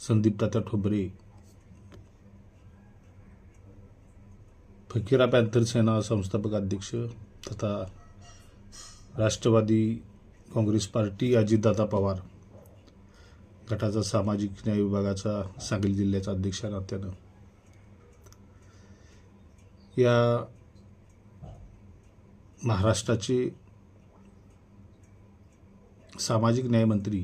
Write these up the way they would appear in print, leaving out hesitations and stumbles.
संदीप तात्या ठोंबरे, फकीरा panther सेना संस्थापक अध्यक्ष तथा राष्ट्रवादी काँग्रेस पार्टी अजितदादा पवार गटाचा सामाजिक न्याय विभागाचा सांगली जिल्ह्याचा अध्यक्ष नात्यानं या महाराष्ट्राचे सामाजिक न्याय मंत्री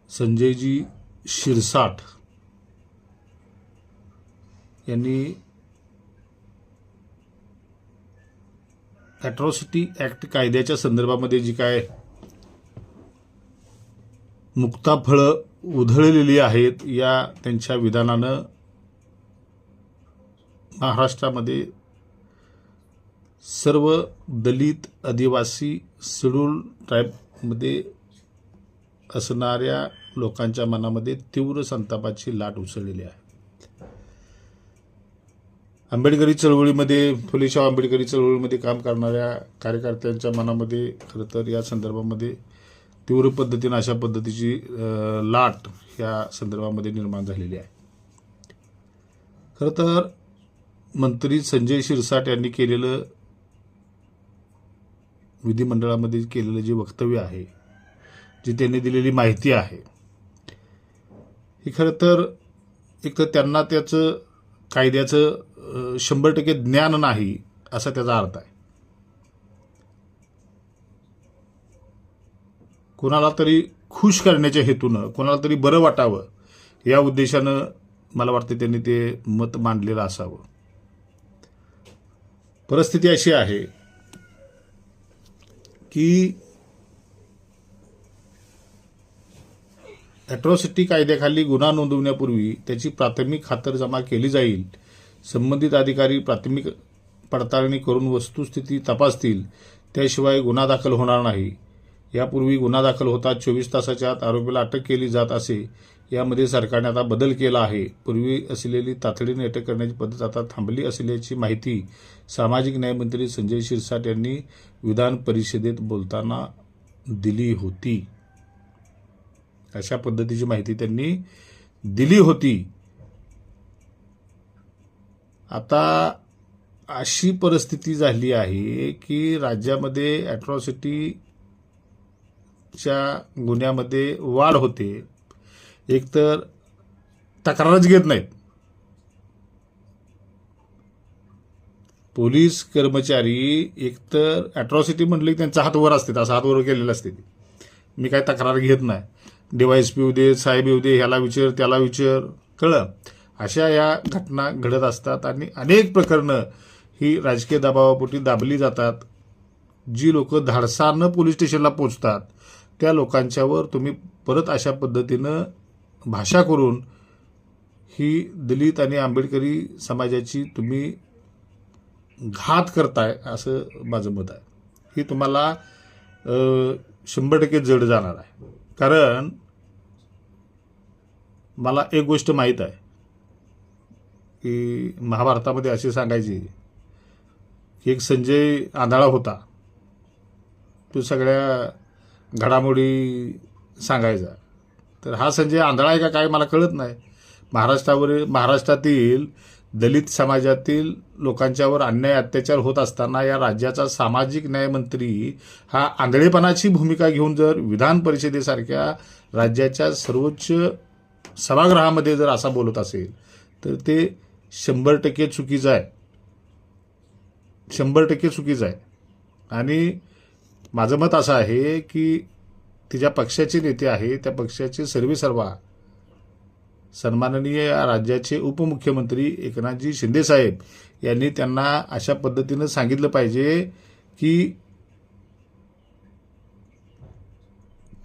संजयजी शिरसाट यांनी ॲट्रॉसिटी ॲक्ट कायद्याच्या संदर्भामध्ये जी काय मुक्ताफळं उधळलेली आहेत या त्यांच्या विधानानं महाराष्ट्रामध्ये सर्व दलित, आदिवासी, शेड्यूल ट्राईबमध्ये असणाऱ्या लोकांच्या मनामध्ये तीव्र संतापाची लाट उसळलेली आहे. आंबेडकरी चळवळीमध्ये, फुले शाहू आंबेडकरी चळवळीमध्ये काम करणाऱ्या कार्यकर्त्यांच्या मनामध्ये खरं तर या संदर्भामध्ये तीव्र पद्धतीनं अशा पद्धतीची लाट या संदर्भामध्ये निर्माण झालेली आहे. खरं तर मंत्री संजय शिरसाट यांनी केलेलं, विधिमंडळामध्ये केलेलं जे वक्तव्य आहे, जी त्यांनी दिलेली माहिती आहे, ही खरं तर एक तर त्यांना त्याचं कायद्याचं 100% ज्ञान नाही असा त्याचा अर्थ आहे. कोणाला तरी खुश करण्याच्या हेतूनं, कोणाला तरी बरं वाटावं या उद्देशानं मला वाटतं त्यांनी ते मत मांडलेलं असावं. परिस्थिती अशी आहे की ॲट्रॉसिटी कायद्याखाली गुन्हा नोंदवण्यापूर्वी त्याची प्राथमिक खातरजमा केली जाईल. संबंधित अधिकारी प्राथमिक पडताळणी करून वस्तुस्थिती तपासतील, त्याशिवाय गुन्हा दाखल होणार नाही. यापूर्वी गुन्हा दाखल होता 24 तासाच्या आत आरोपीला अटक केली जात असे. यामध्ये सरकारने आता बदल केला आहे. पूर्वी असलेली तातडीने अटक करण्याची पद्धत आता थांबली असल्याची माहिती सामाजिक न्यायमंत्री संजय शिरसाट यांनी विधान परिषदेत बोलताना दिली होती. अशा पद्धतीची माहिती त्यांनी दिली होती. आता अशी परिस्थिती झाली आहे की राज्यामध्ये ॲट्रॉसिटीच्या गुन्ह्यामध्ये वाढ होते. एकतर तक्रारच घेत नाहीत. पोलीस कर्मचारी एकतर ॲट्रॉसिटी म्हटलं की त्यांचा हात वर असते, असा हात वर केलेला असते. मी काय तक्रार घेत नाही, DYSP येऊ दे, साहेब येऊ दे, ह्याला विचार त्याला विचार, कळलं. अशा या घटना घडत असतात आणि अनेक प्रकरणं ही राजकीय दबावापोटी दाबली जातात. जी लोक धाडसानं पोलीस स्टेशनला पोचतात त्या लोकांच्यावर तुम्ही परत अशा पद्धतीनं भाषा करून ही दलित आणि आंबेडकरी समाजाची तुम्ही घात करताय असं माझं मत आहे. ही तुम्हाला 100% जड जाणार आहे. कारण मला एक गोष्ट माहीत आहे की महाभारतामध्ये असे सांगायचे की एक संजय आंधळा होता. तो सगळ्या घडामोडी सांगायचा. तर हा संजय आंधळा आहे का काय मला कळत नाही. महाराष्ट्रातील दलित समाजातील लोकांच्यावर अन्याय अत्याचार होत असताना या राज्याचा सामाजिक न्यायमंत्री हा आंधळेपणाची भूमिका घेऊन जर विधान परिषदेसारख्या राज्याच्या सर्वोच्च सभागृहामध्ये जर असा बोलत असेल तर ते 100% चुकीचं आहे. 100% चुकीचं आहे. आणि माझं मत असं आहे की तिच्या पक्षाचे नेते आहे, त्या पक्षाचे सर्वेसर्वा सन्माननीय राज्याचे उपमुख्यमंत्री एकनाथजी शिंदेसाहेब यांनी त्यांना अशा पद्धतीनं सांगितलं पाहिजे की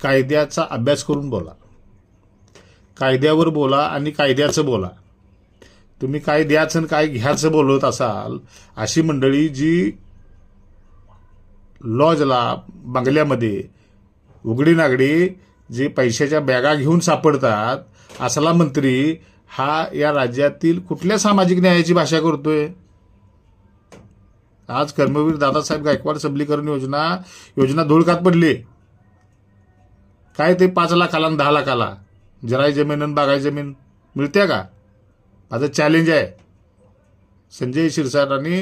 कायद्याचा अभ्यास करून बोला, कायद्यावर बोला आणि कायद्याचं बोला. तुम्ही काय द्याचं काय घ्यायचं बोलत असाल, अशी मंडळी जी लॉजला, बंगल्यामध्ये उघडी नागडी जे पैशाच्या बॅगा घेऊन सापडतात, असला मंत्री हा या राज्यातील कुठल्या सामाजिक न्यायाची भाषा करतोय? आज कर्मवीर दादासाहेब गायकवाड सबलीकरण योजना धुळकात पडली. काय ते 5 लाखाला आणि 10 लाखाला जराई जमीन आणि बागाई जमीन मिळते का? माझं चॅलेंज आहे संजय शिरसाटांनी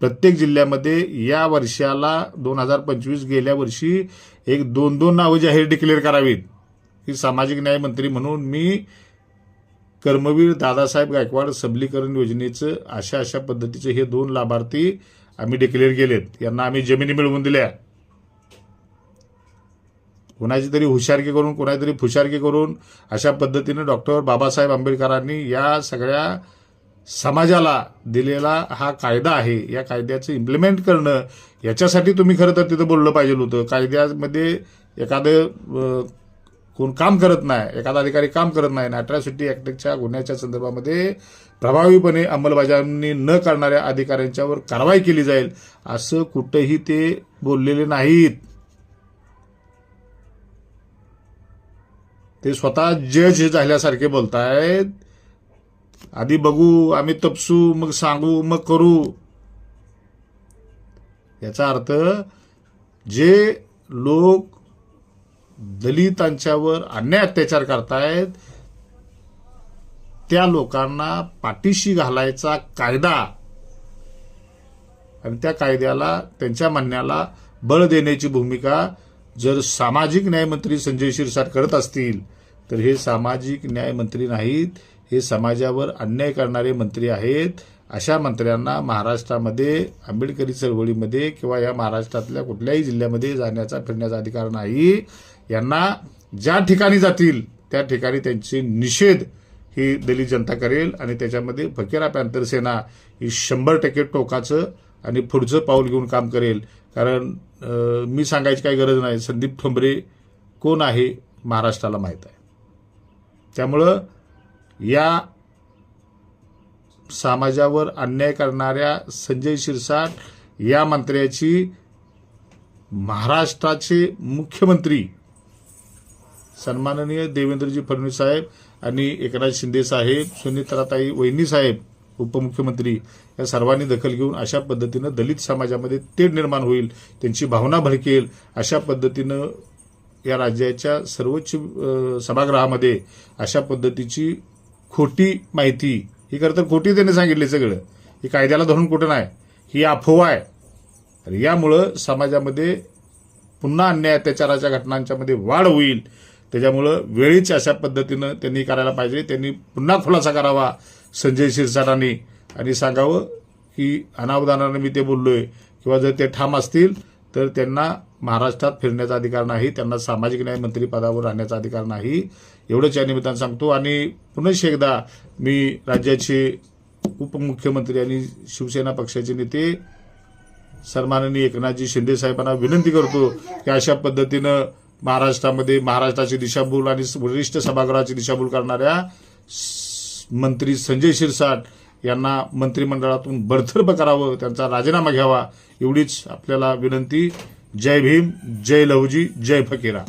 प्रत्येक जिल्ह्यामध्ये या वर्षाला 2025 गेल्या वर्षी एक 2-2 नावं जाहीर डिक्लेअर करावीत की सामाजिक न्याय मंत्री म्हणून मी कर्मवीर दादासाहेब गायकवाड सबलीकरण योजनेचं अशा पद्धतीचे हे 2 लाभार्थी आम्ही डिक्लेअर केलेत. यांना आम्ही जमिनी मिळवून दिल्या. कोणाची तरी हुशारकी करून कोणाची फुशारकी करून अशा पद्धतीने डॉक्टर बाबासाहेब आंबेडकरांनी या सगळ्या समाजाला दिलेला हा कायदा आहे. या कायद्याचं इम्प्लिमेंट करणं याच्यासाठी तुम्ही खरं तर तिथं बोललं पाहिजे होतं. कायद्यामध्ये एखादं कोण काम करत नाही, एखादा अधिकारी काम करत नाही, अॅट्रॉसिटी ॲक्टच्या गुन्ह्याच्या संदर्भामध्ये प्रभावीपणे अंमलबजावणी न करणाऱ्या अधिकाऱ्यांच्यावर कारवाई केली जाईल असं कुठंही ते बोललेले नाहीत. ते स्वतः जज झाल्यासारखे बोलतायत. आधी बघू, आम्ही तपसू, मग सांगू, मग करू. याचा अर्थ जे लोक दलितांच्यावर अन्याय अत्याचार करतायत त्या लोकांना पाठीशी घालायचा कायदा आणि त्या कायद्याला त्यांच्या म्हणण्याला बळ देण्याची भूमिका जर सामाजिक न्यायमंत्री संजय शिरसाट करत असतील तर हे सामाजिक न्यायमंत्री नाहीत, हे समाजावर अन्याय करणारे मंत्री आहेत. अशा मंत्र्यांना महाराष्ट्रामध्ये आंबेडकरी चळवळीमध्ये किंवा या महाराष्ट्रातल्या कुठल्याही जिल्ह्यामध्ये जाण्याचा फिरण्याचा अधिकार नाही. यांना ज्या ठिकाणी जातील त्या ठिकाणी त्यांचे निषेध ही दलित जनता करेल आणि त्याच्यामध्ये फकीरा पॅंथर सेना ही 100% टोकाचं आणि पुढचं पाऊल घेऊन काम करेल. कारण मी सांगायची काही गरज नाही, संदीप ठोंबरे कोण आहे महाराष्ट्राला माहीत आहे. त्यामुळं या समाजावर अन्याय करणाऱ्या संजय शिरसाट या मंत्र्याची महाराष्ट्राचे मुख्यमंत्री सन्माननीय देवेंद्रजी फडणवीस साहेब आणि एकनाथ शिंदे साहेब, सुनीताताई वहिनी साहेब उपमुख्यमंत्री या सर्वांनी दखल घेऊन अशा पद्धतीनं दलित समाजामध्ये तेढ निर्माण होईल, त्यांची भावना भडकेल अशा पद्धतीनं या राज्याच्या सर्वोच्च सभागृहामध्ये अशा पद्धतीची खोटी माहिती, ही खरं तर खोटी त्याने सांगितले सगळं, ही कायद्याला धरून कुठं नाही, ही अफवा आहे. तर यामुळं समाजामध्ये पुन्हा अन्याय अत्याचाराच्या घटनांच्यामध्ये वाढ होईल. त्याच्यामुळं वेळीच अशा पद्धतीनं त्यांनी करायला पाहिजे. त्यांनी पुन्हा खुलासा करावा संजय शिरसाटांनी आणि सांगावं की अनावधानानं मी ते बोललोय किंवा जर ते ठाम असतील तर त्यांना महाराष्ट्रात फिरण्याचा अधिकार नाही, त्यांना सामाजिक न्याय मंत्री पदावर राहण्याचा अधिकार नाही. एवढंच या निमित्तानं सांगतो. आणि पुनश्च एकदा मी राज्याचे उपमुख्यमंत्री आणि शिवसेना पक्षाचे नेते सन्माननीय एकनाथजी शिंदे साहेबांना विनंती करतो की अशा पद्धतीनं महाराष्ट्रामध्ये महाराष्ट्राची दिशाभूल आणि वरिष्ठ सभागृहाची दिशाभूल करणाऱ्या मंत्री संजय शिरसाट यांना मंत्रिमंडळातून बडतर्फ करावं, त्यांचा राजीनामा घ्यावा, एवढीच आपल्याला विनंती. जय भीम, जय लहुजी, जय फकीरा.